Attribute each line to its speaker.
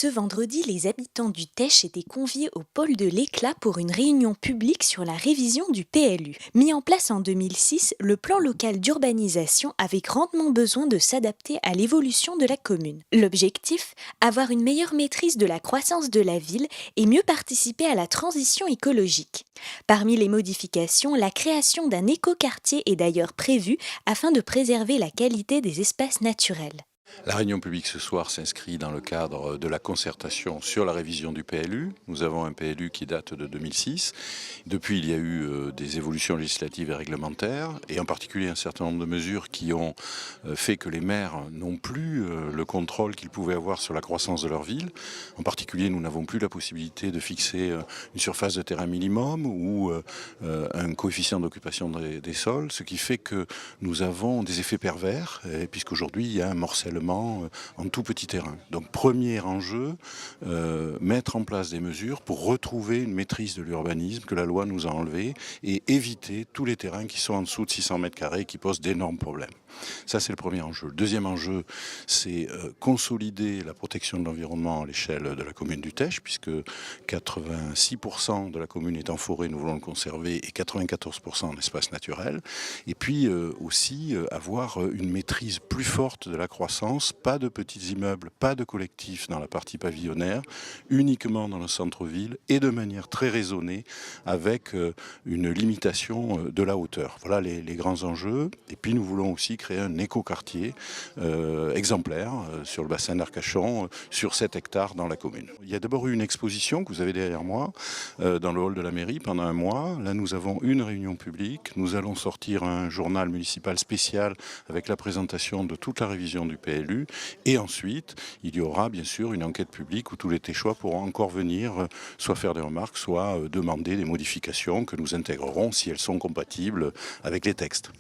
Speaker 1: Ce vendredi, les habitants du Teche étaient conviés au pôle de l'Éclat pour une réunion publique sur la révision du PLU. Mis en place en 2006, le plan local d'urbanisation avait grandement besoin de s'adapter à l'évolution de la commune. L'objectif, avoir une meilleure maîtrise de la croissance de la ville et mieux participer à la transition écologique. Parmi les modifications, la création d'un écoquartier est d'ailleurs prévue afin de préserver la qualité des espaces naturels.
Speaker 2: La réunion publique ce soir s'inscrit dans le cadre de la concertation sur la révision du PLU. Nous avons un PLU qui date de 2006. Depuis, il y a eu des évolutions législatives et réglementaires, et en particulier un certain nombre de mesures qui ont fait que les maires n'ont plus le contrôle qu'ils pouvaient avoir sur la croissance de leur ville. En particulier, nous n'avons plus la possibilité de fixer une surface de terrain minimum ou un coefficient d'occupation des sols, ce qui fait que nous avons des effets pervers, puisqu'aujourd'hui, il y a un morcellement en tout petit terrain. Donc premier enjeu, mettre en place des mesures pour retrouver une maîtrise de l'urbanisme que la loi nous a enlevé et éviter tous les terrains qui sont en dessous de 600 mètres carrés et qui posent d'énormes problèmes. Ça, c'est le premier enjeu. Le deuxième enjeu, c'est consolider la protection de l'environnement à l'échelle de la commune du Teche, puisque 86% de la commune est en forêt, nous voulons le conserver, et 94% en espace naturel. Et puis aussi avoir une maîtrise plus forte de la croissance, pas de petits immeubles, pas de collectifs dans la partie pavillonnaire, uniquement dans le centre-ville et de manière très raisonnée avec une limitation de la hauteur. Voilà les grands enjeux. Et puis nous voulons aussi créer un écoquartier exemplaire sur le bassin d'Arcachon, sur 7 hectares dans la commune. Il y a d'abord eu une exposition que vous avez derrière moi, dans le hall de la mairie pendant un mois. Là, nous avons une réunion publique. Nous allons sortir un journal municipal spécial avec la présentation de toute la révision du PLU. Et ensuite, il y aura bien sûr une enquête publique où tous les Téchois pourront encore venir, soit faire des remarques, soit demander des modifications que nous intégrerons si elles sont compatibles avec les textes.